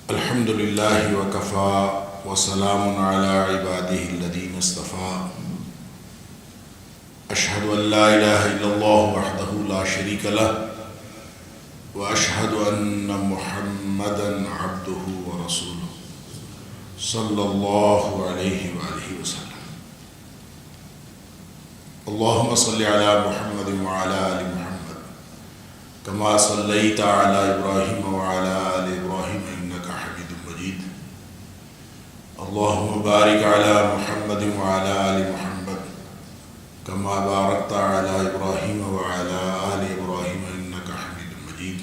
الحمد لله وكفى وسلام على عباده الذين اصطفى أشهد أن لا إله إلا الله وحده لا شريك له وأشهد أن محمدا عبده ورسوله صلى الله عليه وآله وسلم. اللهم صل على محمد وعلى آل محمد كما صليت على إبراهيم وعلى آل إبراهيم إنك حميد مجيد. اللهم بارك على محمد وعلى آل محمد كما باركت على إبراهيم وعلى آل إبراهيم إنك حميد مجيد.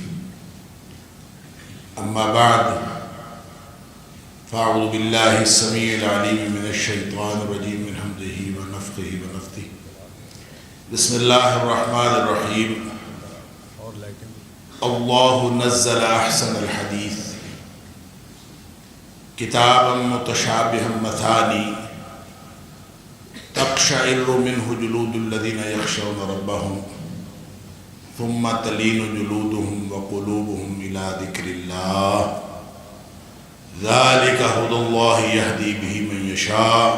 أما بعد فأعوذ بالله السميع العليم من الشيطان الرجيم من همزه ونفخه ونفثه. بسم الله الرحمن الرحيم. الله نزل أحسن الحديث كتابا متشابها مثاني تقشعر منه جلود الذين يخشون ربهم ثم تلين جلودهم وقلوبهم إلى ذكر الله ذلك هدى الله يهدي به من يشاء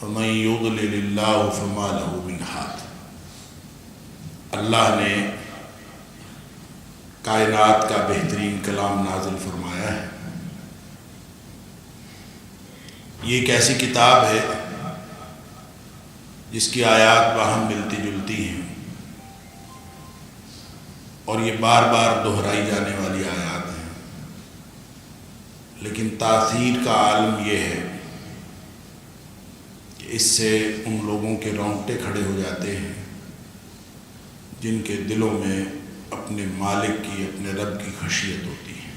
ومن يضلل الله فما له من هاد. اللہ نے کائنات کا بہترین کلام نازل فرمایا ہے. یہ ایک ایسی کتاب ہے جس کی آیات باہم ملتی جلتی ہیں اور یہ بار بار دہرائی جانے والی آیات ہیں، لیکن تاثیر کا عالم یہ ہے کہ اس سے ان لوگوں کے رونگٹے کھڑے ہو جاتے ہیں جن کے دلوں میں اپنے مالک کی، اپنے رب کی خشیت ہوتی ہے.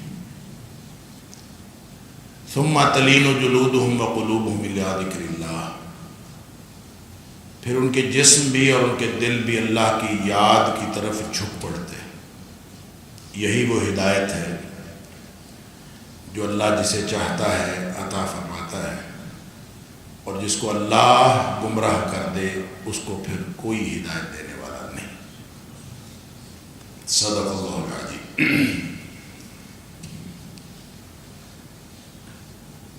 ثم تلین جلودہم وقلوبہم الی ذکر اللہ، پھر ان کے جسم بھی اور ان کے دل بھی اللہ کی یاد کی طرف جھک پڑتے. یہی وہ ہدایت ہے جو اللہ جسے چاہتا ہے عطا فرماتا ہے، اور جس کو اللہ گمراہ کر دے اس کو پھر کوئی ہدایت دینے والا نہیں. صدق اللہ العظیم.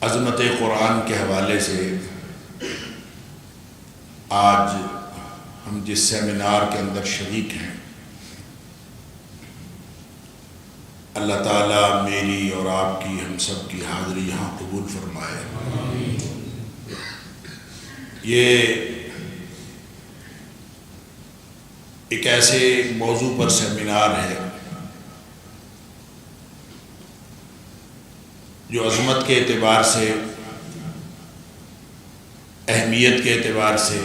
عظمت قرآن کے حوالے سے آج ہم جس سیمینار کے اندر شریک ہیں، اللہ تعالیٰ میری اور آپ کی، ہم سب کی حاضری یہاں قبول فرمائے. یہ ایک ایسے موضوع پر سیمینار ہے جو عظمت کے اعتبار سے، اہمیت کے اعتبار سے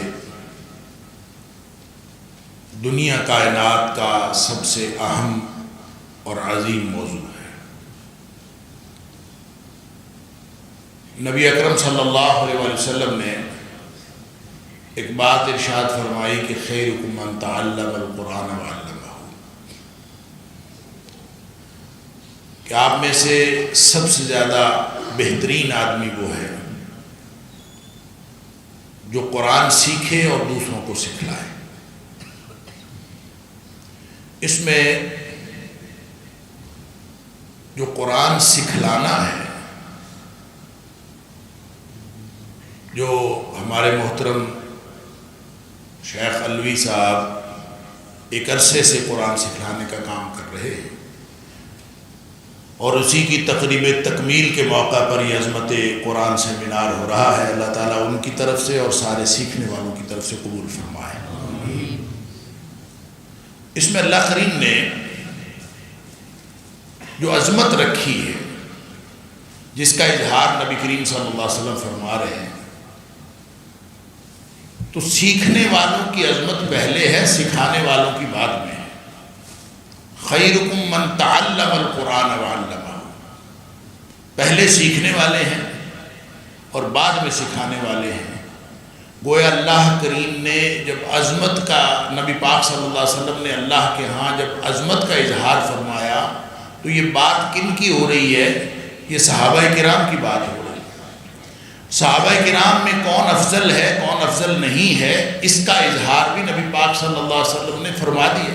دنیا کائنات کا سب سے اہم اور عظیم موضوع ہے. نبی اکرم صلی اللہ علیہ وسلم نے ایک بات ارشاد فرمائی کہ خیرکم من تعلم القرآن وعلمہ، کہ آپ میں سے سب سے زیادہ بہترین آدمی وہ ہے جو قرآن سیکھے اور دوسروں کو سکھلائے. اس میں جو قرآن سکھلانا ہے، جو ہمارے محترم شیخ علوی صاحب ایک عرصے سے قرآن سکھلانے کا کام کر رہے ہیں، اور اسی کی تقریب تکمیل کے موقع پر یہ عظمت قرآن سیمینار ہو رہا ہے. اللہ تعالیٰ ان کی طرف سے اور سارے سیکھنے والوں کی طرف سے قبول فرمائے. اس میں اللہ کریم نے جو عظمت رکھی ہے، جس کا اظہار نبی کریم صلی اللہ علیہ وسلم فرما رہے ہیں، تو سیکھنے والوں کی عظمت پہلے ہے، سکھانے والوں کی بعد میں ہے. خیرکم من تعلم القرآن وعلمہ، پہلے سیکھنے والے ہیں اور بعد میں سکھانے والے ہیں. گویا اللہ کریم نے جب عظمت کا، نبی پاک صلی اللہ علیہ وسلم نے اللہ کے ہاں جب عظمت کا اظہار فرمایا تو یہ بات کن کی ہو رہی ہے؟ یہ صحابہ کرام کی بات ہو رہی ہے. صحابہ کرام میں کون افضل ہے، کون افضل نہیں ہے، اس کا اظہار بھی نبی پاک صلی اللہ علیہ وسلم نے فرما دیا.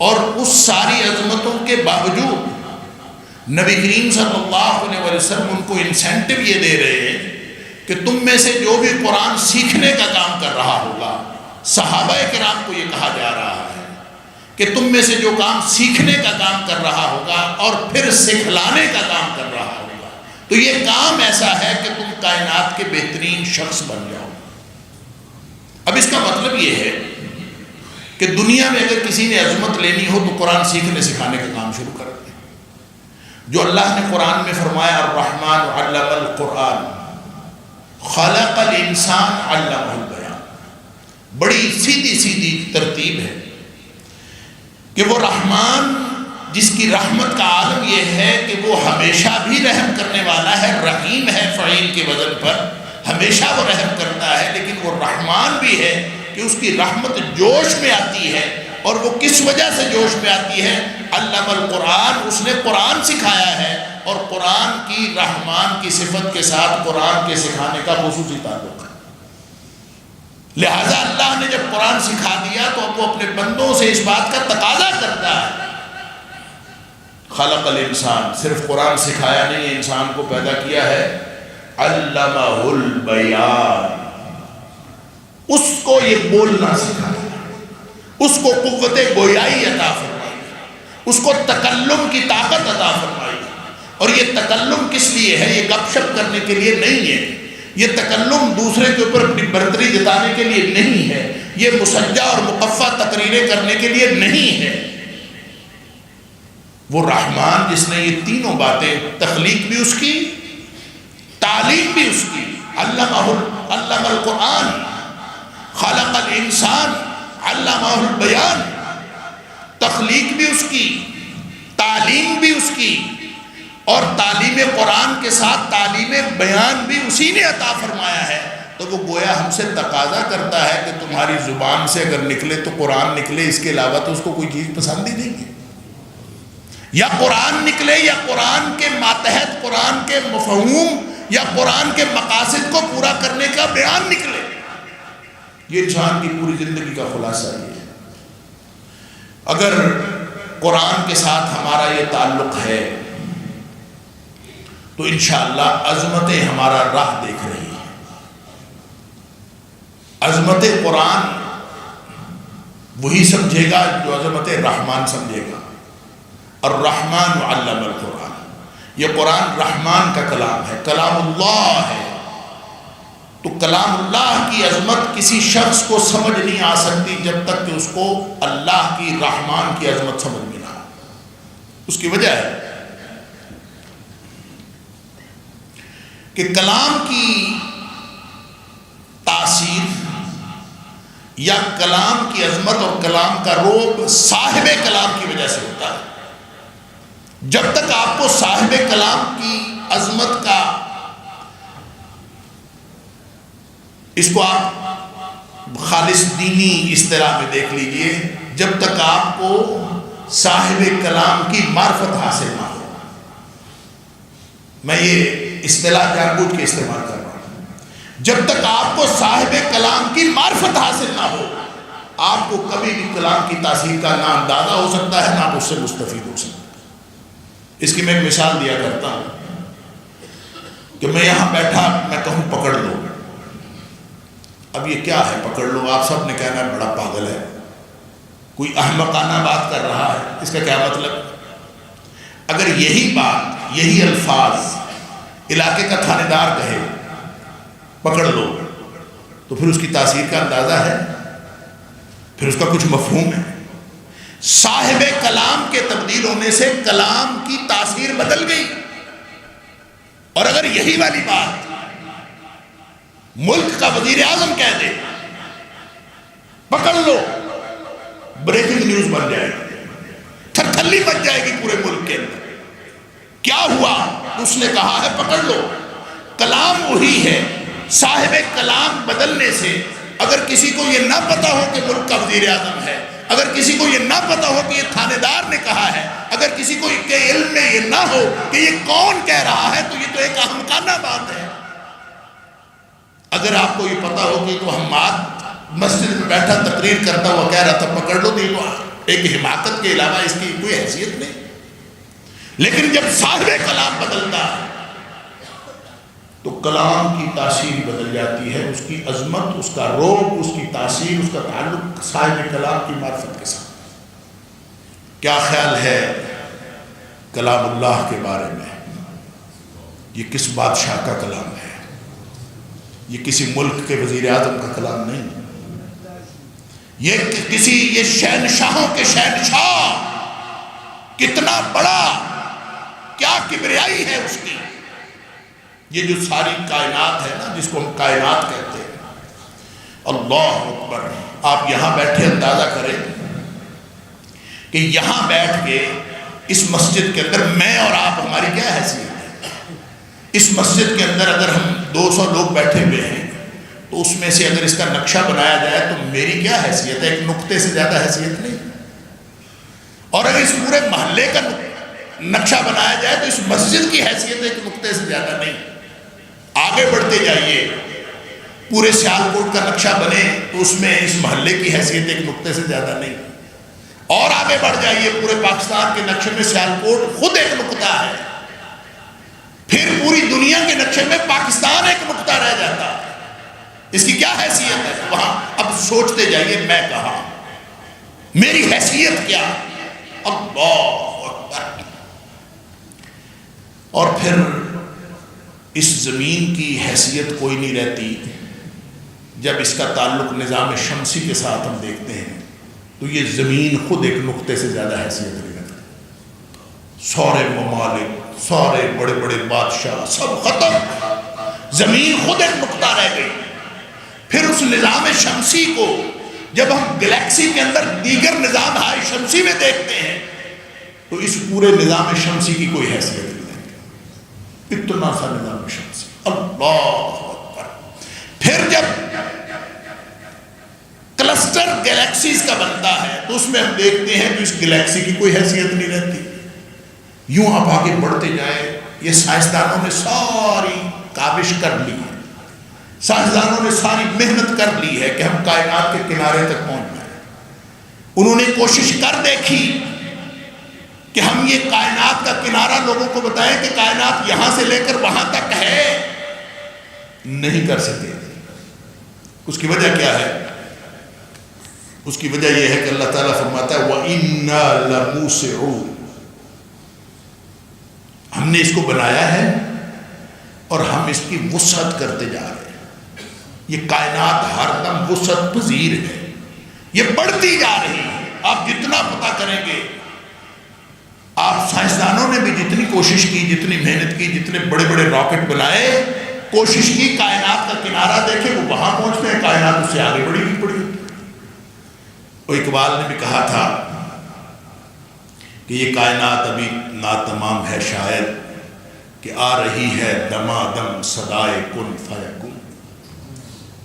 اور اس ساری عظمتوں کے باوجود نبی کریم صلی اللہ علیہ وسلم ان کو انسینٹو یہ دے رہے ہیں کہ تم میں سے جو بھی قرآن سیکھنے کا کام کر رہا ہوگا، صحابہ کرام کو یہ کہا جا رہا ہے کہ تم میں سے جو کام سیکھنے کا کام کر رہا ہوگا اور پھر سکھلانے کا کام کر رہا ہوگا، تو یہ کام ایسا ہے کہ تم کائنات کے بہترین شخص بن جاؤ۔ اب اس کا مطلب یہ ہے کہ دنیا میں اگر کسی نے عظمت لینی ہو تو قرآن سیکھنے سکھانے کا کام شروع کر دیں۔ جو اللہ نے قرآن میں فرمایا الرحمن علم القرآن خلق الانسان علمہ البیان، بڑی سیدھی سیدھی ترتیب ہے کہ وہ رحمان جس کی رحمت کا عالم یہ ہے کہ وہ ہمیشہ بھی رحم کرنے والا ہے، رحیم ہے فعیل کے وزن پر، ہمیشہ وہ رحم کرتا ہے، لیکن وہ رحمان بھی ہے کہ اس کی رحمت جوش میں آتی ہے، اور وہ کس وجہ سے جوش میں آتی ہے؟ علم القرآن، اس نے قرآن سکھایا ہے، اور قرآن کی رحمان کی صفت کے ساتھ قرآن کے سکھانے کا خصوصی تعلق ہے۔ لہذا اللہ نے جب قرآن سکھا دیا تو اب وہ اپنے بندوں سے اس بات کا تقاضا کرتا ہے۔ خلق الانسان، صرف قرآن سکھایا نہیں ہے، انسان کو پیدا کیا ہے، علمہ البیان، اس کو یہ بولنا سکھایا، اس کو قوت گویائی عطا فرمائی، اس کو تکلم کی طاقت عطا فرمائی۔ اور یہ تکلم کس لیے ہے؟ یہ گپ شپ کرنے کے لیے نہیں ہے، یہ تکلم دوسرے کے اوپر اپنی برتری جتانے کے لیے نہیں ہے، یہ مسجع اور مقفع تقریریں کرنے کے لیے نہیں ہے۔ وہ رحمان جس نے یہ تینوں باتیں، تخلیق بھی اس کی، تعلیم بھی اس کی، علم القرآن خلق الانسان علمہ البیان، تخلیق بھی اس کی، تعلیم بھی اس کی، اور تعلیم قرآن کے ساتھ تعلیم بیان بھی اسی نے عطا فرمایا ہے۔ تو وہ گویا ہم سے تقاضا کرتا ہے کہ تمہاری زبان سے اگر نکلے تو قرآن نکلے، اس کے علاوہ تو اس کو کوئی چیز پسند ہی نہیں ہے۔ یا قرآن نکلے یا قرآن کے ماتحت قرآن کے مفہوم یا قرآن کے مقاصد کو پورا کرنے کا بیان نکلے۔ یہ انسان کی پوری زندگی کا خلاصہ یہ ہے۔ اگر قرآن کے ساتھ ہمارا یہ تعلق ہے تو انشاءاللہ عظمتیں ہمارا راہ دیکھ رہی ہیں۔ عظمت قرآن وہی سمجھے گا جو عظمت رحمان سمجھے گا۔ الرحمن علم القرآن، یہ قرآن رحمان کا کلام ہے، کلام اللہ ہے، تو کلام اللہ کی عظمت کسی شخص کو سمجھ نہیں آ سکتی جب تک کہ اس کو اللہ کی رحمان کی عظمت سمجھ میں نہ آئے۔ اس کی وجہ ہے کہ کلام کی تاثیر یا کلام کی عظمت اور کلام کا روب صاحب کلام کی وجہ سے ہوتا ہے۔ جب تک آپ کو صاحب کلام کی عظمت کا، اس کو آپ خالص دینی اصطلاح میں دیکھ لیجئے، جب تک آپ کو صاحب کلام کی معرفت حاصل نہ ہو، میں یہ اصطلاح جان بوجھ کے استعمال کر رہا ہوں، جب تک آپ کو صاحب کلام کی معرفت حاصل نہ ہو، آپ کو کبھی بھی کلام کی تاثیر کا نہ اندازہ ہو سکتا ہے، نہ اس سے مستفید ہو سکتا ہے۔ اس کی میں ایک مثال دیا کرتا ہوں کہ میں یہاں بیٹھا، میں کہوں پکڑ لو، اب یہ کیا ہے پکڑ لو؟ آپ سب نے کہنا ہے بڑا پاگل ہے، کوئی احمقانہ بات کر رہا ہے، اس کا کیا مطلب؟ اگر یہی بات، یہی الفاظ علاقے کا تھانے دار کہے پکڑ لو، تو پھر اس کی تاثیر کا اندازہ ہے، پھر اس کا کچھ مفہوم ہے۔ صاحب کلام کے تبدیل ہونے سے کلام کی تاثیر بدل گئی۔ اور اگر یہی والی بات ملک کا وزیر اعظم کہہ دے پکڑ لو، بریکنگ نیوز بن جائے گی، تھرتھلی بن جائے گی پورے ملک کے اندر۔ کیا ہوا؟ اس نے کہا ہے پکڑ لو۔ کلام وہی ہے، صاحب کلام بدلنے سے اگر کسی کو یہ نہ پتا ہو کہ ملک کا وزیر اعظم ہے، اگر کسی کو یہ نہ پتا ہو کہ یہ تھانے دار نے کہا ہے، اگر کسی کو کے علم میں یہ نہ ہو کہ یہ کون کہہ رہا ہے، تو یہ تو ایک احمقانہ بات ہے۔ اگر آپ کو یہ پتا ہو کہ تو حماد مسجد میں بیٹھا تقریر کرتا ہوا کہہ رہا تھا پکڑ لو، تو یہ تو ایک حماقت کے علاوہ اس کی کوئی حیثیت نہیں۔ لیکن جب صاحب کلام بدلتا ہے تو کلام کی تاثیر بدل جاتی ہے، اس کی عظمت، اس کا روب، اس کی تاثیر، اس کا تعلق صاحب کلام کی معرفت کے ساتھ۔ کیا خیال ہے کلام اللہ کے بارے میں؟ یہ کس بادشاہ کا کلام ہے؟ یہ کسی ملک کے وزیر اعظم کا کلام نہیں، یہ شہنشاہوں کے شہنشاہ، کتنا بڑا، کیا کبریائی ہے اس کی۔ یہ جو ساری کائنات ہے نا، جس کو ہم کائنات کہتے ہیں، اللہ اکبر۔ آپ یہاں بیٹھے اندازہ کریں کہ یہاں بیٹھ کے اس مسجد کے اندر میں اور آپ، ہماری کیا حیثیت ہے؟ اس مسجد کے اندر اگر ہم 200 لوگ بیٹھے ہوئے ہیں تو اس میں سے اگر اس کا نقشہ بنایا جائے تو میری کیا حیثیت ہے؟ ایک نقطے سے زیادہ حیثیت نہیں۔ اور اگر اس پورے محلے کا نقشہ بنایا جائے تو اس مسجد کی حیثیت ایک نقطے سے زیادہ نہیں۔ آگے بڑھتے جائیے، پورے سیالکوٹ کا نقشہ بنے تو اس میں اس محلے کی حیثیت ایک نقطے سے زیادہ نہیں۔ اور آگے بڑھ جائیے، پورے پاکستان کے نقشے میں سیالکوٹ خود ایک نقطہ ہے، پھر پوری دنیا کے نقشے میں پاکستان ایک نقطہ رہ جاتا ہے۔ اس کی کیا حیثیت ہے وہاں؟ اب سوچتے جائیے، میں کہاں، میری حیثیت کیا؟ اللہ اکبر۔ اور پھر اس زمین کی حیثیت کوئی نہیں رہتی جب اس کا تعلق نظام شمسی کے ساتھ ہم دیکھتے ہیں تو یہ زمین خود ایک نقطے سے زیادہ حیثیت نہیں رکھتی۔ سارے ممالک، سارے بڑے بڑے بادشاہ سب ختم، زمین خود ایک نقطہ رہ گئی۔ پھر اس نظام شمسی کو جب ہم گلیکسی کے اندر دیگر نظام ہائے شمسی میں دیکھتے ہیں تو اس پورے نظام شمسی کی کوئی حیثیت نہیں رہتی۔ اتنا سا نظام شمسی، اللہ اکبر۔ پھر جب کلسٹر گلیکسیز کا بنتا ہے تو اس میں ہم دیکھتے ہیں کہ اس گلیکسی کی کوئی حیثیت نہیں رہتی۔ یوں آپ آگے بڑھتے جائیں، یہ سائنسدانوں نے ساری کاوش کر لی ہے، سائنسدانوں نے ساری محنت کر لی ہے کہ ہم کائنات کے کنارے تک پہنچ جائیں۔ انہوں نے کوشش کر دیکھی کہ ہم یہ کائنات کا کنارہ لوگوں کو بتائیں کہ کائنات یہاں سے لے کر وہاں تک ہے، نہیں کر سکے۔ اس کی وجہ کیا ہے؟ اس کی وجہ یہ ہے کہ اللہ تعالیٰ فرماتا ہے وَإِنَّا لَمُوسِعُونَ، ہم نے اس کو بنایا ہے اور ہم اس کی وسعت کرتے جا رہے ہیں۔ یہ کائنات ہر دم وسعت پذیر ہے، یہ بڑھتی جا رہی ہے۔ آپ جتنا پتہ کریں گے، آپ سائنسدانوں نے بھی جتنی کوشش کی، جتنی محنت کی، جتنے بڑے بڑے راکٹ بنائے، کوشش کی کائنات کا کنارہ دیکھیں، وہ وہاں پہنچتے ہیں، کائنات اس سے آگے بڑھی ہوئی پڑی۔ وہ اقبال نے بھی کہا تھا کہ یہ کائنات ابھی ناتمام ہے شاید، کہ آ رہی ہے دمادم صدائے کن فیکن۔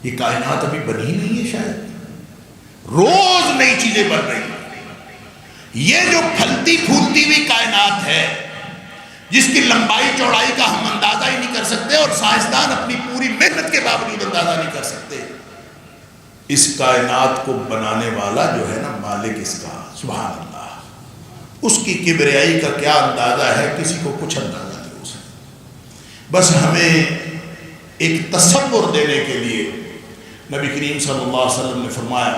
یہ کائنات ابھی بنی نہیں ہے شاید، روز نئی چیزیں بن رہی ہیں۔ یہ جو پھلتی پھولتی ہوئی کائنات ہے، جس کی لمبائی چوڑائی کا ہم اندازہ ہی نہیں کر سکتے اور سائنسدان اپنی پوری محنت کے باوجود اندازہ نہیں کر سکتے، اس کائنات کو بنانے والا جو ہے نا، مالک اس کا، سبحان اللہ، اس کی کبریائی کا کیا اندازہ ہے، کسی کو کچھ اندازہ نہیں ہو سکتا۔ بس ہمیں ایک تصور دینے کے لیے نبی کریم صلی اللہ علیہ وسلم نے فرمایا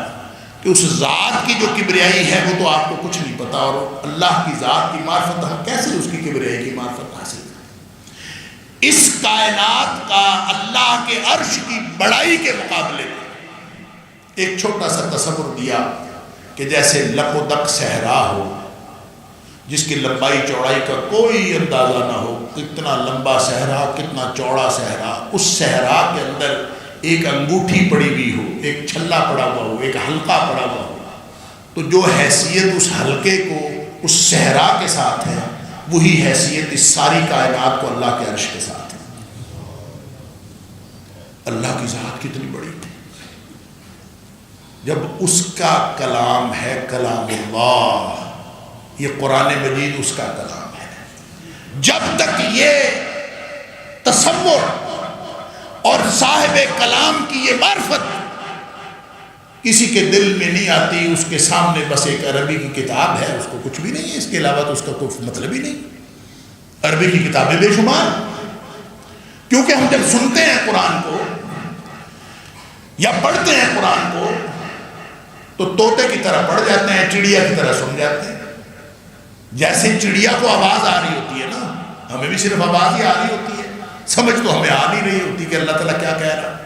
کہ اس ذات کی جو کبریائی ہے وہ تو آپ کو کچھ نہیں پتا، اور اللہ کی ذات کی معرفت ہم کیسے اس کی کبریائی کی معرفت حاصل کریں؟ اس کائنات کا اللہ کے عرش کی بڑائی کے مقابلے میں ایک چھوٹا سا تصور دیا کہ جیسے لق و دق صحرا ہو، جس کی لمبائی چوڑائی کا کوئی اندازہ نہ ہو، کتنا لمبا صحرا، کتنا چوڑا صحرا، اس صحرا کے اندر ایک انگوٹھی پڑی ہوئی ہو، ایک چھلا پڑا ہوا ہو، ایک حلقہ پڑا ہوا ہو، تو جو حیثیت اس حلقے کو اس صحرا کے ساتھ ہے، وہی حیثیت اس ساری کائنات کو اللہ کے عرش کے ساتھ ہے۔ اللہ کی ذات کتنی بڑی ہے، جب اس کا کلام ہے کلام اللہ، یہ قرآن مجید اس کا کلام ہے۔ جب تک یہ تصور اور صاحب کلام کی یہ معرفت کسی کے دل میں نہیں آتی، اس کے سامنے بس ایک عربی کی کتاب ہے، اس کو کچھ بھی نہیں ہے، اس کے علاوہ تو اس کا کوئی مطلب ہی نہیں۔ عربی کی کتابیں بے شمار، کیونکہ ہم جب سنتے ہیں قرآن کو یا پڑھتے ہیں قرآن کو تو طوطے کی طرح پڑھ جاتے ہیں، چڑیا کی طرح سن جاتے ہیں۔ جیسے چڑیا کو آواز آ رہی ہوتی ہے نا، ہمیں بھی صرف آواز ہی آ رہی ہوتی ہے، سمجھ تو ہمیں آ نہیں رہی ہوتی کہ اللہ تعالیٰ کیا کہہ رہا ہے۔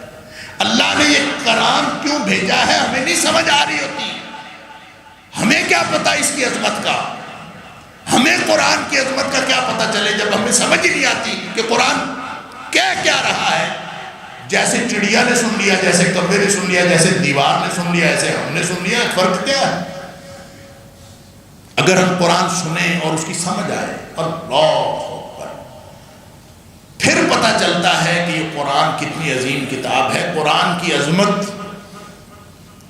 اللہ نے یہ کلام کیوں بھیجا ہے ہمیں نہیں سمجھ آ رہی ہوتی، ہمیں کیا پتا اس کی عظمت کا، ہمیں قرآن کی عظمت کا کیا پتا چلے جب ہمیں سمجھ ہی نہیں آتی کہ قرآن کہہ کیا رہا ہے۔ جیسے چڑیا نے سن لیا، جیسے کبے نے سن لیا، جیسے دیوار نے سن لیا، ایسے ہم نے سن لیا، فرق کیا ہے؟ اگر ہم قرآن سنیں اور اس کی سمجھ آئے، اللہ اکبر، پھر پتہ چلتا ہے کہ یہ قرآن کتنی عظیم کتاب ہے۔ قرآن کی عظمت،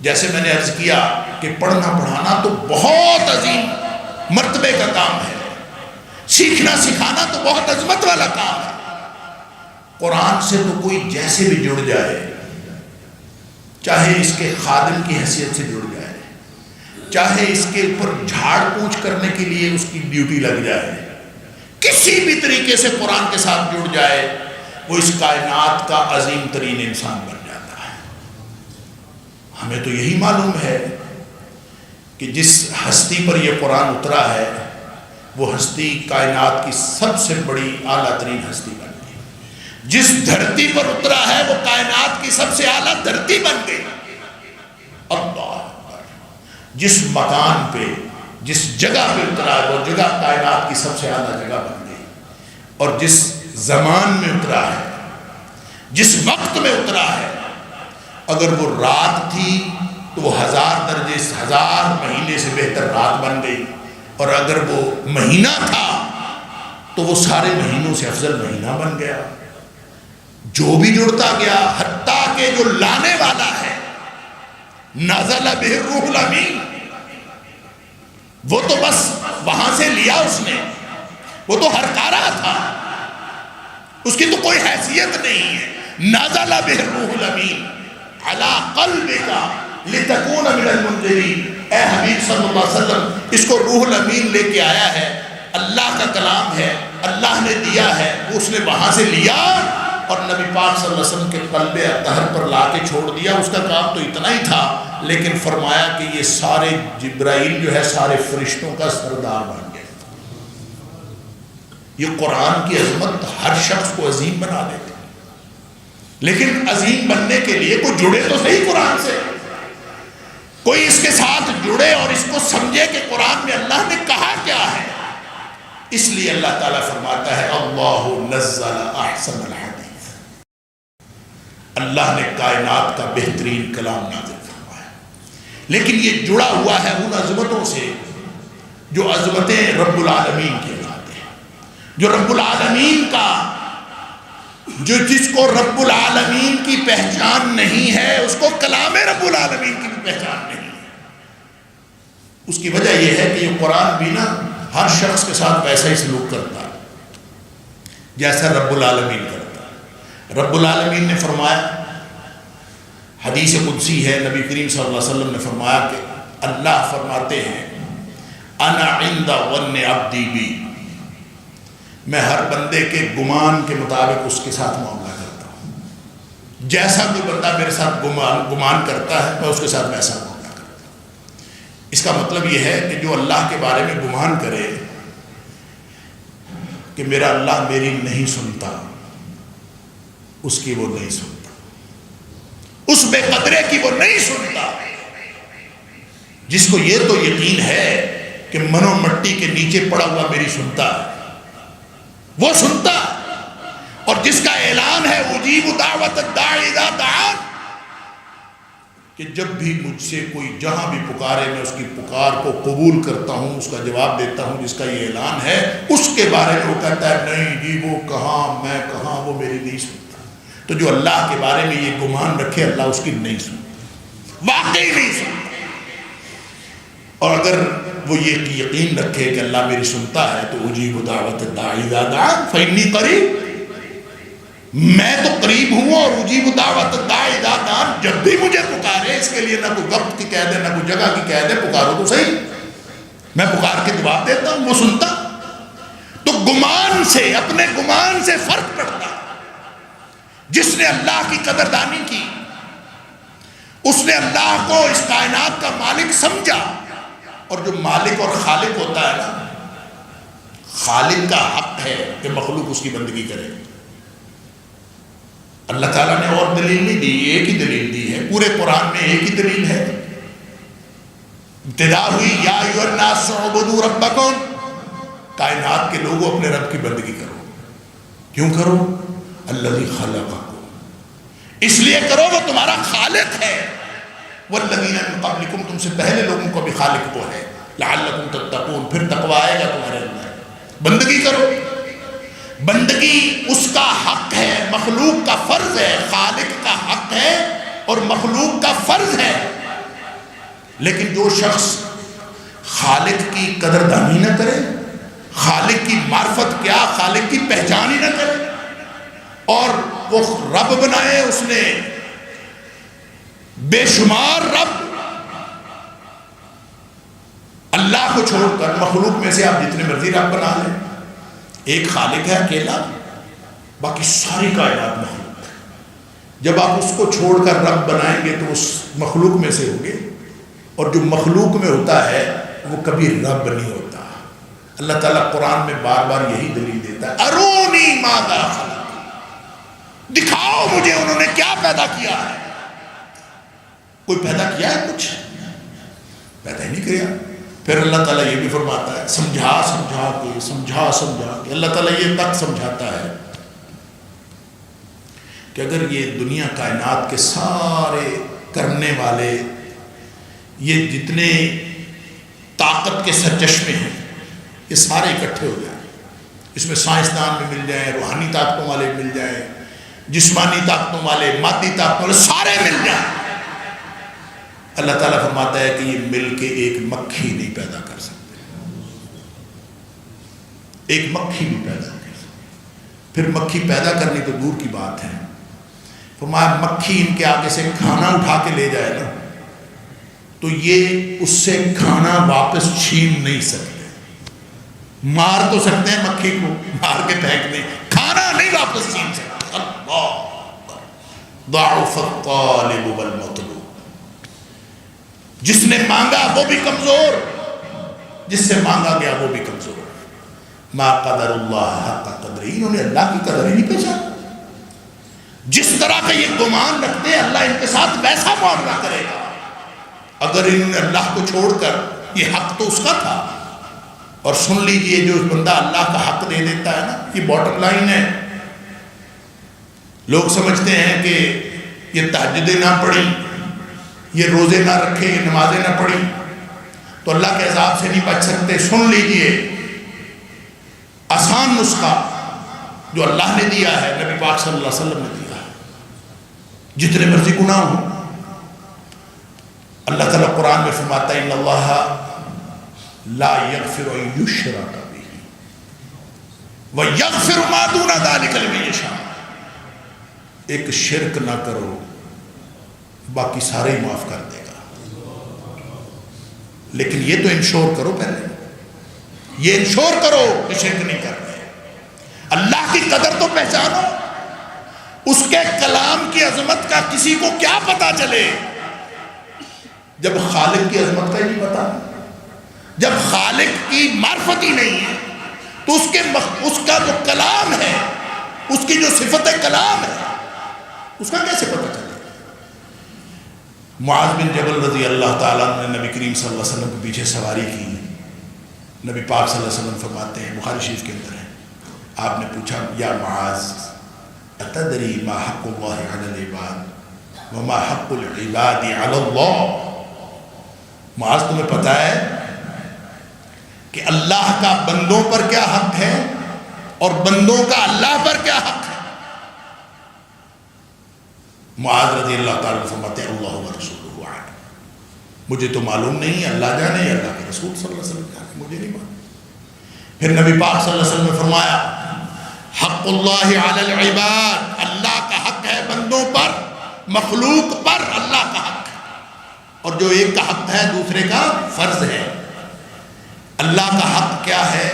جیسے میں نے عرض کیا کہ پڑھنا پڑھانا تو بہت عظیم مرتبے کا کام ہے، سیکھنا سکھانا تو بہت عظمت والا کام ہے۔ قرآن سے تو کوئی جیسے بھی جڑ جائے، چاہے اس کے خادم کی حیثیت سے جڑ جائے، چاہے اس کے اوپر جھاڑ پونچھ کرنے کے لیے اس کی ڈیوٹی لگ جائے، کسی بھی طریقے سے قرآن کے ساتھ جڑ جائے، وہ اس کائنات کا عظیم ترین انسان بن جاتا ہے۔ ہمیں تو یہی معلوم ہے کہ جس ہستی پر یہ قرآن اترا ہے وہ ہستی کائنات کی سب سے بڑی اعلیٰ ترین ہستی بن گئی، جس دھرتی پر اترا ہے وہ کائنات کی سب سے اعلیٰ دھرتی بن گئی۔ اللہ اکبر، جس مکان پہ، جس جگہ پہ اترا ہے وہ جگہ کائنات کی سب سے اعلیٰ جگہ بن گئی، اور جس زمان میں اترا ہے، جس وقت میں اترا ہے، اگر وہ رات تھی تو وہ 1000 درجے 1000 مہینے سے بہتر رات بن گئی، اور اگر وہ مہینہ تھا تو وہ سارے مہینوں سے افضل مہینہ بن گیا۔ جو بھی جڑتا گیا، حتیٰ کہ جو لانے والا ہے، نزل بہ الروح الامین، وہ تو بس وہاں سے لیا اس نے، وہ تو ہرکارا تھا، اس کی تو کوئی حیثیت نہیں ہے۔ نزل بہ الروح الامین علی قلبک لتکون من المنذرین، اے حبیب صلی اللہ علیہ وسلم، اس کو روح الامین لے کے آیا ہے، اللہ کا کلام ہے، اللہ نے دیا ہے، وہ اس نے وہاں سے لیا اور نبی پاک صلی اللہ علیہ وسلم کے قلب اطہر پر لا کے چھوڑ دیا۔ اس کا کام تو اتنا ہی تھا، لیکن فرمایا کہ یہ سارے جبرائیل جو ہے سارے فرشتوں کا سردار بن گئے۔ یہ قرآن کی عظمت ہر شخص کو عظیم بنا دیتی، لیکن عظیم بننے کے لیے کوئی جڑے تو صحیح قرآن سے، کوئی اس کے ساتھ جڑے اور اس کو سمجھے کہ قرآن میں اللہ نے کہا کیا ہے۔ اس لیے اللہ تعالیٰ فرماتا ہے اللہ نزل احسن الحدیث، اللہ نے کائنات کا بہترین کلام نازل فرمایا، لیکن یہ جڑا ہوا ہے ان عظمتوں سے جو عظمتیں رب العالمین کی ذات ہیں، جو رب العالمین کا، جو جس کو رب العالمین کی پہچان نہیں ہے اس کو کلام رب العالمین کی بھی پہچان نہیں ہے۔ اس کی وجہ یہ ہے کہ یہ قرآن بھی نا ہر شخص کے ساتھ ویسا ہی سلوک کرتا ہے جیسا رب العالمین کرتا ہے۔ رب العالمین نے فرمایا، حدیث قدسی ہے، نبی کریم صلی اللہ علیہ وسلم نے فرمایا کہ اللہ فرماتے ہیں انا عند ظن عبدی بی، میں ہر بندے کے گمان کے مطابق اس کے ساتھ معاملہ کرتا ہوں، جیسا کوئی بندہ میرے ساتھ گمان کرتا ہے میں اس کے ساتھ ویسا معاملہ کرتا ہوں۔ اس کا مطلب یہ ہے کہ جو اللہ کے بارے میں گمان کرے کہ میرا اللہ میری نہیں سنتا، اس کی وہ نہیں سنتا، اس بے قدرے کی وہ نہیں سنتا، جس کو یہ تو یقین ہے کہ منو مٹی کے نیچے پڑا ہوا میری سنتا ہے، وہ سنتا، اور جس کا اعلان ہے اجیب دعوت الداعی اذا دعان، کہ جب بھی مجھ سے کوئی جہاں بھی پکارے میں اس کی پکار کو قبول کرتا ہوں، اس کا جواب دیتا ہوں، جس کا یہ اعلان ہے اس کے بارے میں وہ کہتا ہے نہیں جی وہ کہاں میں کہاں، وہ میری نہیں سنتا۔ تو جو اللہ کے بارے میں یہ گمان رکھے اللہ اس کی نہیں سنتا، واقعی نہیں سنتا، اور اگر وہ یہ یقین رکھے کہ اللہ میری سنتا ہے تو اجیب دعوت الداعی اذا دعان فانی قریب، میں تو قریب ہوں، اور اجیب دعوت الداعی اذا دعان، جب بھی مجھے پکارے، اس کے لیے نہ کوئی وقت کی قید ہے نہ کوئی جگہ کی قید ہے، پکارو تو صحیح، میں پکار کے جواب دیتا ہوں، وہ سنتا۔ تو گمان سے، اپنے گمان سے فرق پڑتا ہے۔ جس نے اللہ کی قدردانی کی، اس نے اللہ کو اس کائنات کا مالک سمجھا، اور جو مالک اور خالق ہوتا ہے نا، خالق کا حق ہے کہ مخلوق اس کی بندگی کرے۔ اللہ تعالیٰ نے اور دلیل نہیں دی، ایک ہی دلیل دی ہے، پورے قرآن میں ایک ہی دلیل ہے۔ ابتدا ہوئی یا ایھا الناس اعبدوا ربکم، کائنات کے لوگوں اپنے رب کی بندگی کرو۔ کیوں کرو؟ الذی خلقکم، اس لیے کرو وہ تمہارا خالق ہے، والذین من قبلکم، تم سے پہلے لوگوں کو بھی خالق وہ ہے، لعلکم تتقون، پھر تقوی آئے گا تمہارے اندر۔ بندگی کرو، بندگی اس کا حق ہے، مخلوق کا فرض ہے، خالق کا حق ہے اور مخلوق کا فرض ہے۔ لیکن جو شخص خالق کی قدردانی نہ کرے، خالق کی معرفت کیا، خالق کی پہچان ہی نہ کرے، اور وہ رب بنائے اس نے بے شمار رب، اللہ کو چھوڑ کر مخلوق میں سے آپ جتنے مرضی رب بنا لیں، ایک خالق ہے اکیلا، باقی ساری کائنات مخلوق ہے۔ جب آپ اس کو چھوڑ کر رب بنائیں گے تو اس مخلوق میں سے ہوں گے، اور جو مخلوق میں ہوتا ہے وہ کبھی رب نہیں ہوتا۔ اللہ تعالیٰ قرآن میں بار بار یہی دلیل دیتا ہے، ارونی ماذا خلق، دکھاؤ مجھے انہوں نے کیا پیدا کیا ہے۔ کوئی پیدا کیا ہے؟ کچھ پیدا ہی نہیں کیا۔ پھر اللہ تعالیٰ یہ بھی فرماتا ہے، سمجھا کے اللہ تعالیٰ یہ تک سمجھاتا ہے کہ اگر یہ دنیا کائنات کے سارے کرنے والے، یہ جتنے طاقت کے سرچشمے ہیں، یہ سارے اکٹھے ہو جائیں، اس میں سائنسدان بھی مل جائیں، روحانی طاقتوں والے مل جائیں، جسمانی طاقتوں والے، مادی طاقتوں والے، سارے مل جائیں، اللہ تعالیٰ فرماتا ہے کہ یہ مل کے ایک مکھی نہیں پیدا کر سکتے، ایک مکھی نہیں پیدا کر سکتے۔ پھر مکھی پیدا کرنی تو دور کی بات ہے، فرمایا مکھی ان کے آگے سے کھانا اٹھا کے لے جائے نا تو یہ اس سے کھانا واپس چھین نہیں سکتے، مار تو سکتے ہیں مکھی کو، مار کے پھینک دیں، کھانا نہیں واپس چھین سکتے۔ اللہ ضعف الطالب والمطلوب، جس نے مانگا وہ بھی کمزور، جس سے مانگا گیا وہ بھی کمزور۔ ما قدر اللہ حق قدرہ، انہوں نے اللہ کی قدر ہی نہیں پہچانا۔ جس طرح کا یہ گمان رکھتے ہیں اللہ ان کے ساتھ ویسا معاملہ کرے گا۔ اگر انہوں نے اللہ کو چھوڑ کر، یہ حق تو اس کا تھا، اور سن لیجئے جو بندہ اللہ کا حق دے دیتا ہے نا، یہ باٹم لائن ہے۔ لوگ سمجھتے ہیں کہ یہ تہجدیں نہ پڑھی، یہ روزے نہ رکھے، یہ نمازیں نہ پڑھی تو اللہ کے عذاب سے نہیں بچ سکتے۔ سن لیجئے آسان نسخہ جو اللہ نے دیا ہے، نبی پاک صلی اللہ علیہ وسلم نے دیا ہے، جتنے مرضی گناہ ہوں، اللہ تعالیٰ قرآن میں فرماتا ہے ان اللہ لا یغفر ان یشرک بہ ویغفر ما دون ذلک لمن یشاء، ایک شرک نہ کرو باقی سارے ہی معاف کر دے گا، لیکن یہ تو انشور کرو، پہلے یہ انشور کرو کہ شرک نہیں کر رہے، اللہ کی قدر تو پہچانو، اس کے کلام کی عظمت کا کسی کو کیا پتا چلے جب خالق کی عظمت کا ہی نہیں پتا، جب خالق کی معرفت ہی نہیں ہے تو اس کا جو کلام ہے، اس کی جو صفت کلام ہے، اس کا کیسے پتا چلے؟ معاذ بن جبل رضی اللہ تعالیٰ عنہ نے نبی کریم صلی اللہ علیہ وسلم کے پیچھے سواری کی، نبی پاک صلی اللہ علیہ وسلم فرماتے ہیں، بخاری شریف کے اندر ہے، آپ نے پوچھا یا معاذ اتدری ما حق اللہ علی العباد وما حق العباد علی اللہ، معاذ تمہیں پتہ ہے کہ اللہ کا بندوں پر کیا حق ہے اور بندوں کا اللہ پر کیا حق ہے؟ معاذ رضی اللہ تعالیٰ فرماتے ہیں اللہ و رسولہ اعلم، مجھے تو معلوم نہیں، اللہ جانے یا اللہ کے رسول صلی اللہ علیہ وسلم جانے، مجھے نہیں معلوم۔ پھر نبی پاک صلی اللہ علیہ وسلم نے فرمایا حق اللہ علی العباد، اللہ کا حق ہے بندوں پر، مخلوق پر اللہ کا حق ہے، اور جو ایک کا حق ہے دوسرے کا فرض ہے۔ اللہ کا حق کیا ہے؟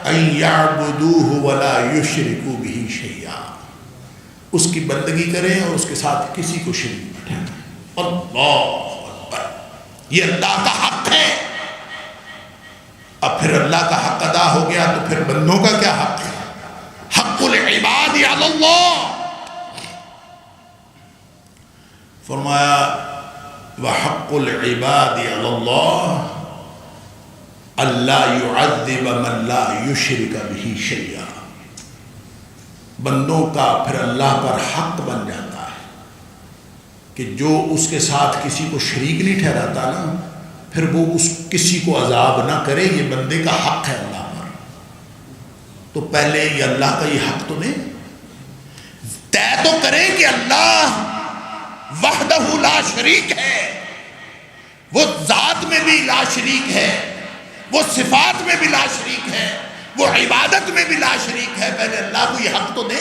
ان یعبدوہ ولا یشرکوا بہ شیئا، اس کی بندگی کریں اور اس کے ساتھ کسی کو شریک نہ ٹھہرائیں۔ اللہ اکبر، یہ اللہ کا حق ہے۔ اب پھر اللہ کا حق ادا ہو گیا تو پھر بندوں کا کیا حق ہے؟ حق العباد علی اللہ، فرمایا وحق العباد علی اللہ اللہ يعذب من لا یشرک بہ شیئا، بندوں کا پھر اللہ پر حق بن جاتا ہے کہ جو اس کے ساتھ کسی کو شریک نہیں ٹھہراتا نا، پھر وہ اس کسی کو عذاب نہ کرے، یہ بندے کا حق ہے اللہ پر۔ تو پہلے یہ اللہ کا یہ حق تو نہیں طے تو کریں کہ اللہ وحدہ لا شریک ہے، وہ ذات میں بھی لا شریک ہے، وہ صفات میں بھی لا شریک ہے، وہ عبادت میں بھی لا شریک ہے۔ پہلے اللہ کو یہ حق تو دے۔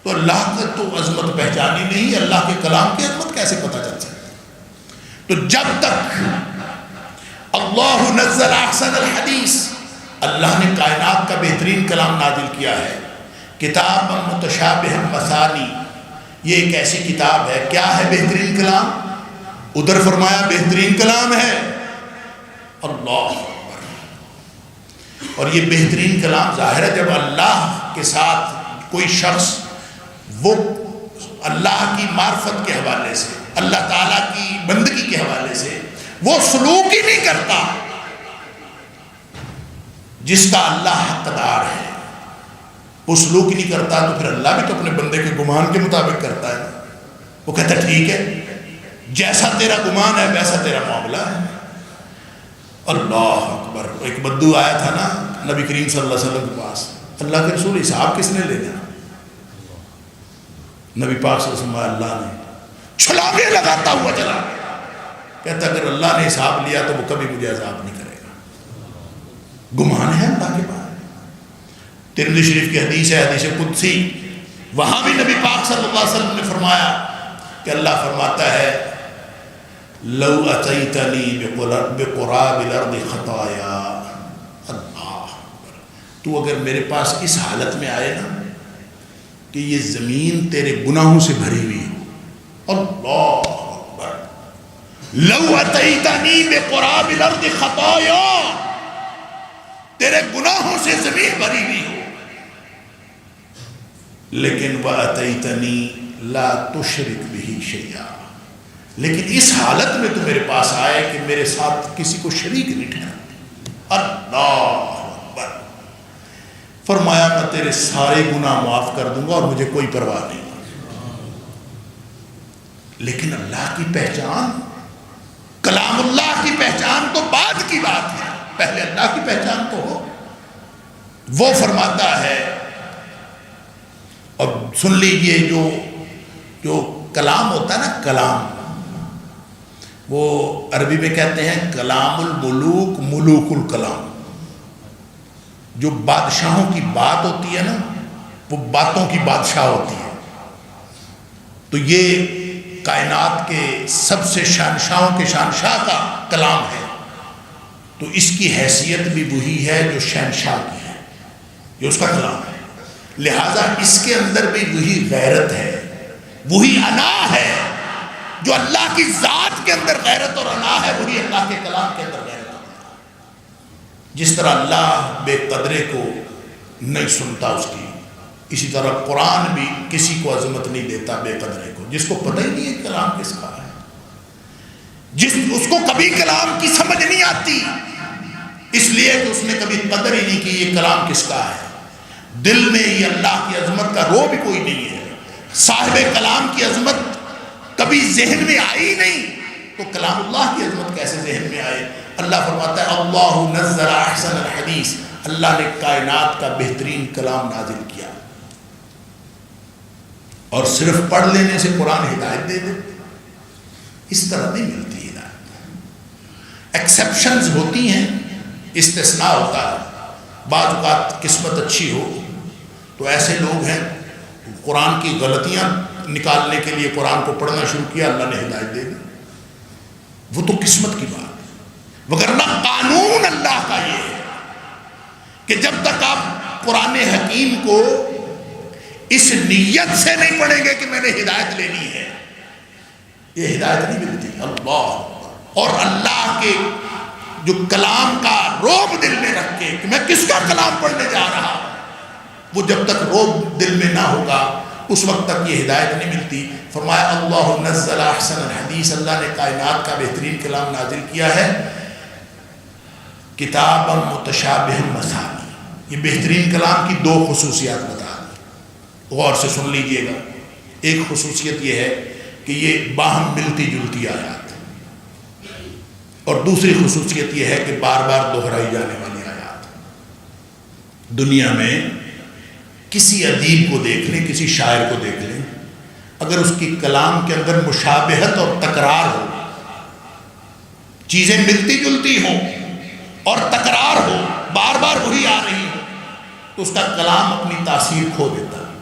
تو اللہ کا تو عظمت پہچانی نہیں، اللہ کے کلام کی عظمت کیسے پتہ چل سکتی؟ تو جب تک اللہ نزل احسن الحدیث، اللہ نے کائنات کا بہترین کلام نازل کیا ہے، کتاب متشابہ مثانی، یہ ایک ایسی کتاب ہے۔ کیا ہے بہترین کلام؟ ادھر فرمایا بہترین کلام ہے اللہ اکبر۔ اور یہ بہترین کلام ظاہر ہے جب اللہ کے ساتھ کوئی شخص وہ اللہ کی معرفت کے حوالے سے، اللہ تعالیٰ کی بندگی کے حوالے سے وہ سلوک ہی نہیں کرتا جس کا اللہ حقدار ہے، وہ سلوک ہی نہیں کرتا، تو پھر اللہ بھی تو اپنے بندے کے گمان کے مطابق کرتا ہے۔ وہ کہتا ہے ٹھیک ہے، جیسا تیرا گمان ہے ویسا تیرا معاملہ ہے۔ اللہ اکبر۔ ایک بدو آیا تھا نا نبی کریم صلی اللہ علیہ وسلم کے پاس، اللہ کے رسول حساب کس نے لینا؟ نبی پاک صلی اللہ علیہ وسلم اللہ نے چھلانگے لگاتا ہوا چلا گیا، کہتا اگر اللہ نے حساب لیا تو وہ کبھی مجھے عذاب نہیں کرے گا۔ گمان ہے اللہ کے پاس۔ ترمذی شریف کی حدیث ہے، حدیث قدسی، وہاں بھی نبی پاک صلی اللہ علیہ وسلم نے فرمایا کہ اللہ فرماتا ہے لو اتیتنی بقراب الارض خطایا، اللہ تو اگر میرے پاس اس حالت میں آئے نا کہ یہ زمین تیرے گناہوں سے بھری ہوئی ہے، اللہ اکبر، لو اتیتنی بقراب الارض خطایا، تیرے گناہوں سے زمین بھری ہوئی ہو، لیکن وَأَتَيْتَنِي لَا تُشْرِكْ بِهِ شَيْئًا، لیکن اس حالت میں تو میرے پاس آئے کہ میرے ساتھ کسی کو شریک نہیں ٹھہراتے۔ اللہ اکبر۔ فرمایا میں تیرے سارے گناہ معاف کر دوں گا اور مجھے کوئی پرواہ نہیں۔ لیکن اللہ کی پہچان، کلام اللہ کی پہچان تو بعد کی بات ہے، پہلے اللہ کی پہچان تو ہو۔ وہ فرماتا ہے، اور سن لیجئے جو کلام ہوتا ہے نا، کلام وہ عربی میں کہتے ہیں کلام الملوک ملوک الکلام، جو بادشاہوں کی بات ہوتی ہے نا وہ باتوں کی بادشاہ ہوتی ہے۔ تو یہ کائنات کے سب سے شہنشاہوں کے شہنشاہ کا کلام ہے، تو اس کی حیثیت بھی وہی ہے جو شہنشاہ کی ہے، یہ اس کا کلام ہے۔ لہٰذا اس کے اندر بھی وہی غیرت ہے، وہی انا ہے، جو اللہ کی ذات کے اندر غیرت اور انا ہے، وہی اللہ کے کلام کے اندر غیرت اور انا ہے۔ جس طرح اللہ بے قدرے کو نہیں سنتا اس کی، اسی طرح قرآن بھی کسی کو عظمت نہیں دیتا بے قدرے کو، جس کو پتہ ہی نہیں ہے کلام کس کا ہے، اس کو کبھی کلام کی سمجھ نہیں آتی، اس لیے کہ اس نے کبھی قدر ہی نہیں کی یہ کلام کس کا ہے، دل میں یہ اللہ کی عظمت کا رو بھی کوئی نہیں ہے، صاحب کلام کی عظمت کبھی ذہن میں آئی نہیں، تو کلام اللہ کی عظمت کیسے ذہن میں آئے؟ اللہ فرماتا ہے اللہ نزل احسن الحدیث، اللہ نے کائنات کا بہترین کلام نازل کیا، اور صرف پڑھ لینے سے قرآن ہدایت دے دے، اس طرح نہیں ملتی ہدایت۔ ایکسیپشنز ہوتی ہیں، استثناء ہوتا ہے، بعض اوقات قسمت اچھی ہو تو ایسے لوگ ہیں قرآن کی غلطیاں نکالنے کے لیے قرآن کو پڑھنا شروع کیا، اللہ نے ہدایت دے دی، وہ تو قسمت کی بات ہے، وگرنہ قانون اللہ کا یہ ہے کہ جب تک آپ قرآن حکیم کو اس نیت سے نہیں پڑھیں گے کہ میں نے ہدایت لینی ہے، یہ ہدایت نہیں ملتی۔ اللہ اور اللہ کے جو کلام کا روب دل میں رکھ کے کہ میں کس کا کلام پڑھنے جا رہا ہوں، وہ جب تک روب دل میں نہ ہوگا اس وقت تک یہ ہدایت نہیں ملتی۔ فرمایا اللہ نزل احسن الحدیث، اللہ نے کائنات کا بہترین کلام نازل کیا ہے، کتابا متشابہ مثانی، یہ بہترین کلام کی دو خصوصیات بتا دی، غور سے سن لیجئے گا۔ ایک خصوصیت یہ ہے کہ یہ باہم ملتی جلتی آیات، اور دوسری خصوصیت یہ ہے کہ بار بار دہرائی جانے والی آیات۔ دنیا میں کسی ادیب کو دیکھ لیں، کسی شاعر کو دیکھ لیں، اگر اس کی کلام کے اندر مشابہت اور تکرار ہو، چیزیں ملتی جلتی ہوں اور تکرار ہو، بار بار وہی آ رہی ہو، تو اس کا کلام اپنی تاثیر کھو دیتا ہے،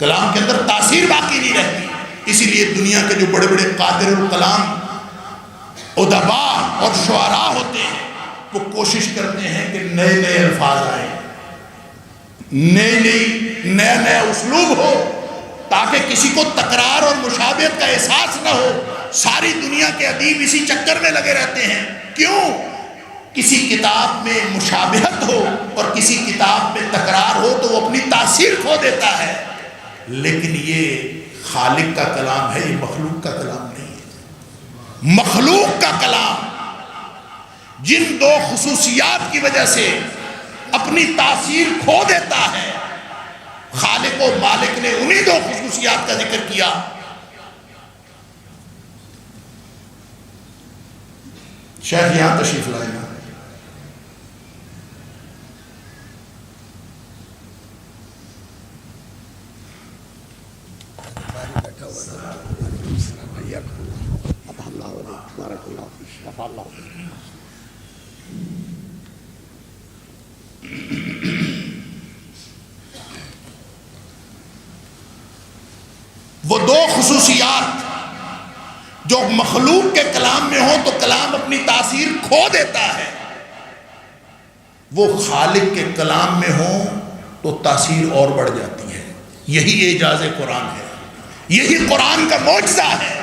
کلام کے اندر تاثیر باقی نہیں رہتی۔ اسی لیے دنیا کے جو بڑے بڑے قادر الکلام ادباء اور شعراء ہوتے ہیں، وہ کوشش کرتے ہیں کہ نئے نئے الفاظ آئیں، نیا نیا اسلوب ہو، تاکہ کسی کو تکرار اور مشابہت کا احساس نہ ہو۔ ساری دنیا کے ادیب اسی چکر میں لگے رہتے ہیں۔ کیوں؟ کسی کتاب میں مشابہت ہو اور کسی کتاب میں تکرار ہو تو وہ اپنی تاثیر کھو دیتا ہے۔ لیکن یہ خالق کا کلام ہے، یہ مخلوق کا کلام نہیں ہے۔ مخلوق کا کلام جن دو خصوصیات کی وجہ سے اپنی تاثیر کھو دیتا ہے، خالق و مالک نے انہی دو خصوصیات کا ذکر کیا۔ شیخ یہاں تشریف لائے گا۔ وہ دو خصوصیات جو مخلوق کے کلام میں ہو تو کلام اپنی تاثیر کھو دیتا ہے، وہ خالق کے کلام میں ہو تو تاثیر اور بڑھ جاتی ہے۔ یہی اعجاز قرآن ہے، یہی قرآن کا معجزہ ہے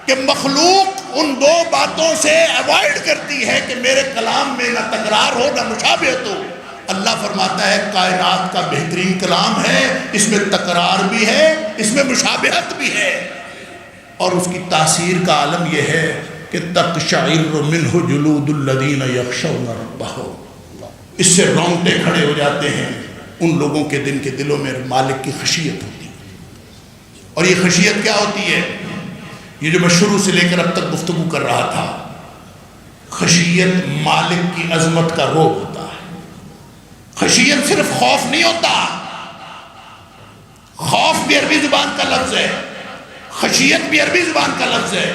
کہ مخلوق ان دو باتوں سے ایوائڈ کرتی ہے کہ میرے کلام میں نہ تکرار ہو نہ مشابہت ہو۔ اللہ فرماتا ہے کائنات کا بہترین کلام ہے، اس میں تکرار بھی ہے، اس میں مشابہت بھی ہے، اور اس کی تاثیر کا عالم یہ ہے کہ تقشعر منہ جلود الذین یخشون ربہم، اس سے رونگٹے کھڑے ہو جاتے ہیں ان لوگوں کے دن کے دلوں میں مالک کی خشیت ہوتی ہے۔ اور یہ خشیت کیا ہوتی ہے؟ یہ جو میں شروع سے لے کر اب تک گفتگو کر رہا تھا، خشیت مالک کی عظمت کا روب ہوتا ہے۔ خشیت صرف خوف نہیں ہوتا، خوف بھی عربی زبان کا لفظ ہے، خشیت بھی عربی زبان کا لفظ ہے،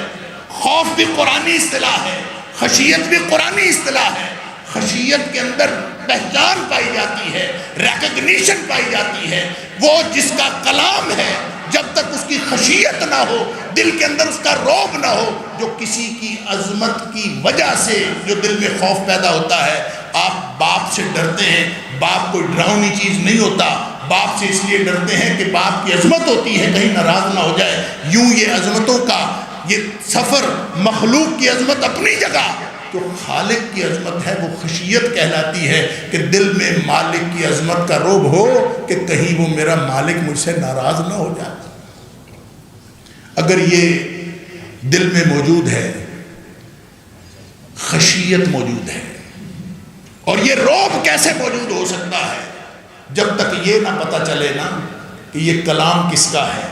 خوف بھی قرآنی اصطلاح ہے، خشیت بھی قرآنی اصطلاح ہے۔ خشیت کے اندر پہچان پائی جاتی ہے، ریکگنیشن پائی جاتی ہے۔ وہ جس کا کلام ہے جب تک اس کی خشیت نہ ہو، دل کے اندر اس کا روب نہ ہو، جو کسی کی عظمت کی وجہ سے جو دل میں خوف پیدا ہوتا ہے۔ آپ باپ سے ڈرتے ہیں، باپ کوئی ڈراؤنی چیز نہیں ہوتا، باپ سے اس لیے ڈرتے ہیں کہ باپ کی عظمت ہوتی ہے کہیں ناراض نہ ہو جائے۔ یوں یہ عظمتوں کا یہ سفر، مخلوق کی عظمت اپنی جگہ، جو خالق کی عظمت ہے وہ خشیت کہلاتی ہے کہ دل میں مالک کی عظمت کا روب ہو کہ کہیں وہ میرا مالک مجھ سے ناراض نہ ہو جائے۔ اگر یہ دل میں موجود ہے، خشیت موجود ہے، اور یہ روب کیسے موجود ہو سکتا ہے؟ جب تک یہ نہ پتہ چلے نا کہ یہ کلام کس کا ہے،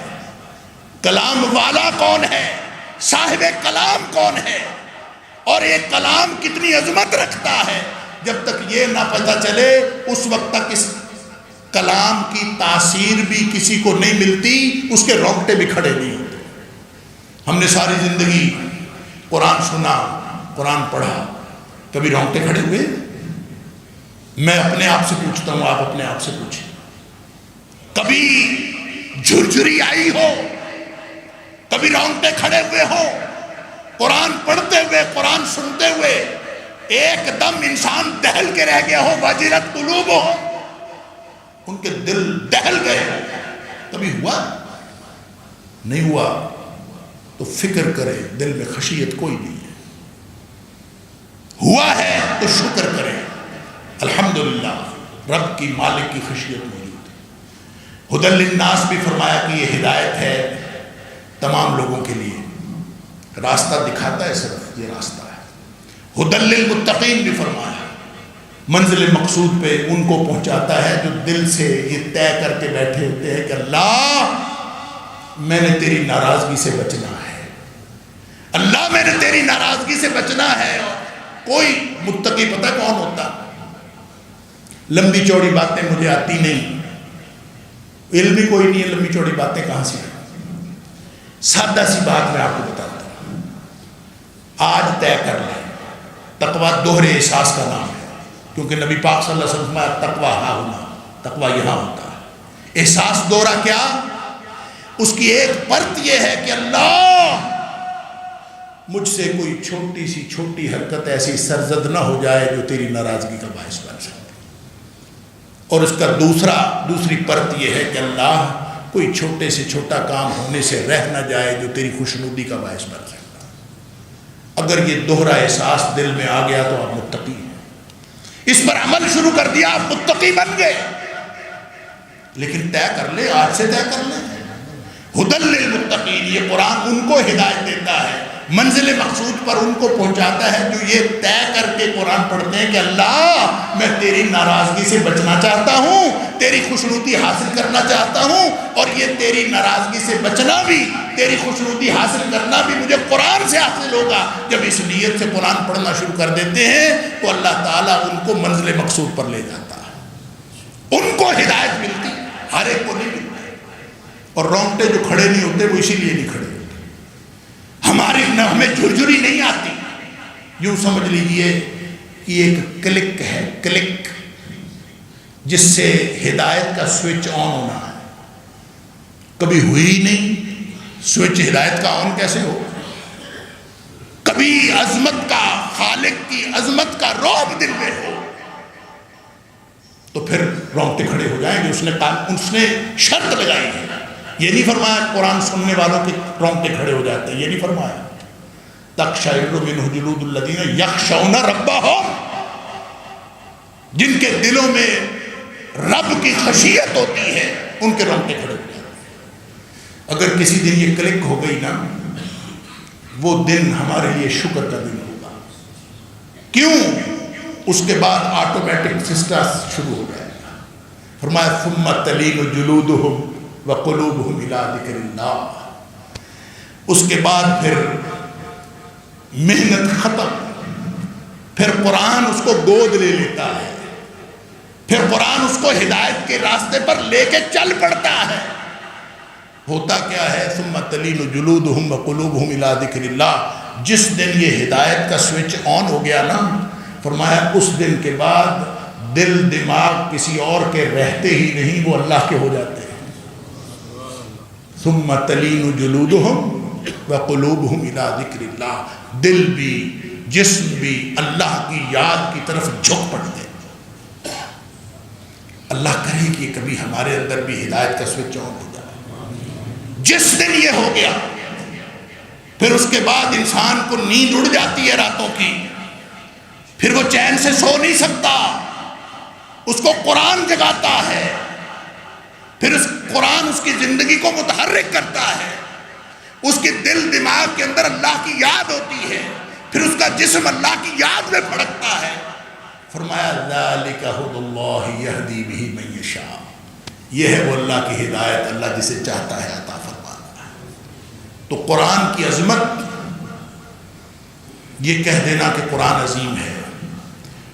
کلام والا کون ہے، صاحب کلام کون ہے، اور یہ کلام کتنی عظمت رکھتا ہے، جب تک یہ نہ پتہ چلے اس وقت تک اس کلام کی تاثیر بھی کسی کو نہیں ملتی، اس کے رونگٹے بھی کھڑے نہیں ہوتے۔ ہم نے ساری زندگی قرآن سنا، قرآن پڑھا، کبھی رونگٹے کھڑے ہوئے؟ میں اپنے آپ سے پوچھتا ہوں، آپ اپنے آپ سے پوچھیں، کبھی جھرجھری آئی ہو، کبھی رونگٹے کھڑے ہوئے ہو قرآن پڑھتے ہوئے، قرآن سنتے ہوئے؟ ایک دم انسان دہل کے رہ گیا ہو، وجلت قلوبہم، ان کے دل دہل گئے، کبھی ہوا؟ نہیں ہوا تو فکر کرے، دل میں خشیت کوئی نہیں ہے، ہوا ہے تو شکر کرے، الحمدللہ رب کی مالک کی خشیت موجود ہے۔ ہدی للناس بھی فرمایا کہ یہ ہدایت ہے تمام لوگوں کے لیے، راستہ دکھاتا ہے، صرف یہ راستہ ہے۔ ہدی للمتقین بھی فرمایا، منزل مقصود پہ ان کو پہنچاتا ہے جو دل سے یہ طے کر کے بیٹھے ہوتے ہیں کہ اللہ میں نے تیری ناراضگی سے بچنا ہے، اللہ میں نے تیری ناراضگی سے بچنا ہے۔ کوئی متقی پتہ کون ہوتا؟ لمبی چوڑی باتیں مجھے آتی نہیں، علم بھی کوئی نہیں ہے، لمبی چوڑی باتیں کہاں سے؟ سادہ سی بات میں آپ کو بتاتا ہوں، آج طے کر لیں، تقویٰ دوہرے احساس کا نام ہے، کیونکہ نبی پاک صلی اللہ علیہ وسلم فرمایا تقویٰ ہاں ہونا، تقویٰ یہاں ہوتا ہے۔ احساس دوہرا کیا؟ اس کی ایک پرت یہ ہے کہ اللہ مجھ سے کوئی چھوٹی سی چھوٹی حرکت ایسی سرزد نہ ہو جائے جو تیری ناراضگی کا باعث بن سکے، اور اس کا دوسری پرت یہ ہے کہ اللہ کوئی چھوٹے سے چھوٹا کام ہونے سے رہ نہ جائے جو تیری خوشنودی کا باعث بن سکتا۔ اگر یہ دوہرا احساس دل میں آ گیا تو آپ متقی ہیں، اس پر عمل شروع کر دیا آپ متقی بن گئے۔ لیکن طے کر لے، آج سے طے کر لیں، ہدی للمتقین، یہ قرآن ان کو ہدایت دیتا ہے، منزل مقصود پر ان کو پہنچاتا ہے جو یہ طے کر کے قرآن پڑھتے ہیں کہ اللہ میں تیری ناراضگی سے بچنا چاہتا ہوں، تیری خوشنودی حاصل کرنا چاہتا ہوں، اور یہ تیری ناراضگی سے بچنا بھی، تیری خوشنودی حاصل کرنا بھی مجھے قرآن سے حاصل ہوگا۔ جب اس نیت سے قرآن پڑھنا شروع کر دیتے ہیں تو اللہ تعالیٰ ان کو منزل مقصود پر لے جاتا ہے، ان کو ہدایت ملتی، ہر ایک کو نہیں ملتی۔ اور رونگٹے جو کھڑے نہیں ہوتے وہ اسی لیے نہیں کھڑے ہوتے، ہمیں جھرجھری نہیں آتی۔ یوں سمجھ لیجئے کہ ایک کلک ہے، کلک جس سے ہدایت کا سوئچ آن ہونا ہے، کبھی ہوئی نہیں، سوئچ ہدایت کا آن کیسے ہو؟ کبھی عظمت کا، خالق کی عظمت کا رعب دل میں ہو تو پھر رونگٹے کھڑے ہو جائیں گے۔ اس نے شرط لگائی ہے، یہ نہیں فرمایا قرآن سننے والوں کے رونگٹے کھڑے ہو جاتے ہیں، یہ نہیں فرمایا۔ تقشعر منہ جلود الذین یخشون ربہم، جن کے دلوں میں رب کی خشیت ہوتی ہے ان کے رونگٹے کھڑے ہو جاتے ہیں۔ اگر کسی دن یہ کلک ہو گئی نا، وہ دن ہمارے لیے شکر کا دن ہوگا۔ کیوں؟ اس کے بعد آٹومیٹک سسٹم شروع ہو جائے گا۔ فرمایا ثم تلین جلودہم وقلوبہم الی ذکر اللہ، اس کے بعد پھر محنت ختم، پھر قرآن اس کو گود لے لیتا ہے، پھر قرآن اس کو ہدایت کے راستے پر لے کے چل پڑتا ہے۔ ہوتا کیا ہے؟ ثم تلین جلودہم وقلوبہم الی ذکر اللہ، جس دن یہ ہدایت کا سوئچ آن ہو گیا نا، فرمایا اس دن کے بعد دل دماغ کسی اور کے رہتے ہی نہیں، وہ اللہ کے ہو جاتے ہیں۔ ثم تلین جلودہم وقلوبہم الی ذکر اللہ، دل بھی جسم بھی اللہ کی یاد کی طرف جھک پڑتے ہیں۔ اللہ کرے کہ کبھی ہمارے اندر بھی ہدایت کا سوئچ آن ہو جائے۔ جس دن یہ ہو گیا پھر اس کے بعد انسان کو نیند اڑ جاتی ہے راتوں کی، پھر وہ چین سے سو نہیں سکتا، اس کو قرآن جگاتا ہے، پھر اس قرآن اس کی زندگی کو متحرک کرتا ہے، اس کے دل دماغ کے اندر اللہ کی یاد ہوتی ہے، پھر اس کا جسم اللہ کی یاد میں بھڑکتا ہے۔ فرمایا ذالک ھدی اللہ یہدی بہ من یشاء، یہ ہے وہ اللہ کی ہدایت، اللہ جسے چاہتا ہے عطا فرماتا ہے۔ تو قرآن کی عظمت، یہ کہہ دینا کہ قرآن عظیم ہے،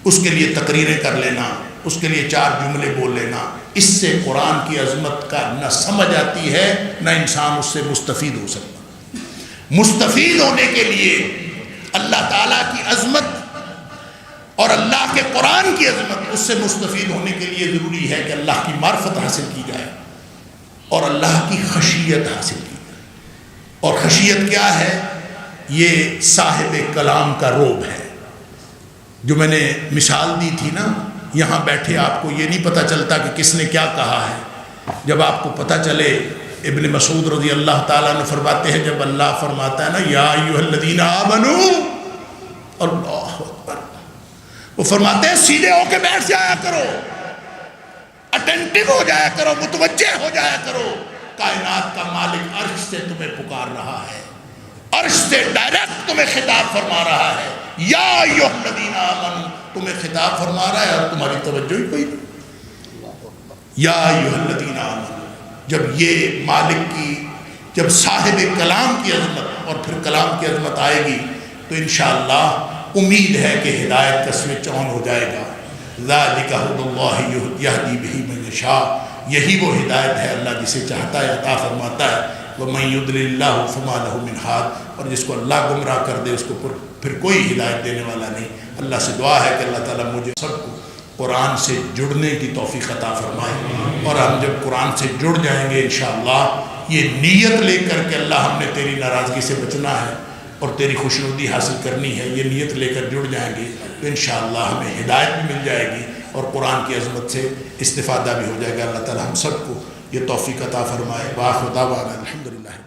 اس کے لیے تقریریں کر لینا، اس کے لیے 4 جملے بول لینا، اس سے قرآن کی عظمت کا نہ سمجھ آتی ہے نہ انسان اس سے مستفید ہو سکتا۔ مستفید ہونے کے لیے اللہ تعالیٰ کی عظمت اور اللہ کے قرآن کی عظمت، اس سے مستفید ہونے کے لیے ضروری ہے کہ اللہ کی معرفت حاصل کی جائے اور اللہ کی خشیت حاصل کی جائے۔ اور خشیت کیا ہے؟ یہ صاحب کلام کا روب ہے، جو میں نے مثال دی تھی نا، یہاں بیٹھے آپ کو یہ نہیں پتہ چلتا کہ کس نے کیا کہا ہے، جب آپ کو پتہ چلے۔ ابن مسعود رضی اللہ تعالیٰ عنہ فرماتے ہیں جب اللہ فرماتا ہے نا یا ایھا الذین آمنوا، اللہ اکبر، وہ فرماتے ہیں سیدھے ہو کے بیٹھ جایا کرو، اٹینٹو ہو جایا کرو، متوجہ ہو جایا کرو، کائنات کا مالک عرش سے تمہیں پکار رہا ہے، عرش سے ڈائریکٹ تمہیں خطاب فرما رہا ہے، یا ایھا الذین آمنوا تمہیں خطاب فرما رہا ہے اور تمہاری توجہ ہی کوئی نہیں۔ یا ایھا الذین آمنوا، جب یہ مالک کی، جب صاحب کلام کی عظمت اور پھر کلام کی عظمت آئے گی تو انشاءاللہ امید ہے کہ ہدایت کا سوئچ آن ہو جائے گا۔ ذالک ھدی اللہ یہدی بہ من یشاء، یہی وہ ہدایت ہے اللہ جسے چاہتا ہے عطا فرماتا ہے۔ ومن یضلل اللہ فما لہ من ہاد، اور جس کو اللہ گمراہ کر دے اس کو پھر کوئی ہدایت دینے والا نہیں۔ اللہ سے دعا ہے کہ اللہ تعالیٰ مجھے سب کو قرآن سے جڑنے کی توفیق عطا فرمائے، اور ہم جب قرآن سے جڑ جائیں گے انشاءاللہ یہ نیت لے کر کہ اللہ ہم نے تیری ناراضگی سے بچنا ہے اور تیری خوشنودی حاصل کرنی ہے، یہ نیت لے کر جڑ جائیں گے تو انشاءاللہ ہمیں ہدایت بھی مل جائے گی اور قرآن کی عظمت سے استفادہ بھی ہو جائے گا۔ اللہ تعالیٰ ہم سب کو یہ توفیق عطا فرمائے۔ وآخر دعوانا الحمدللہ۔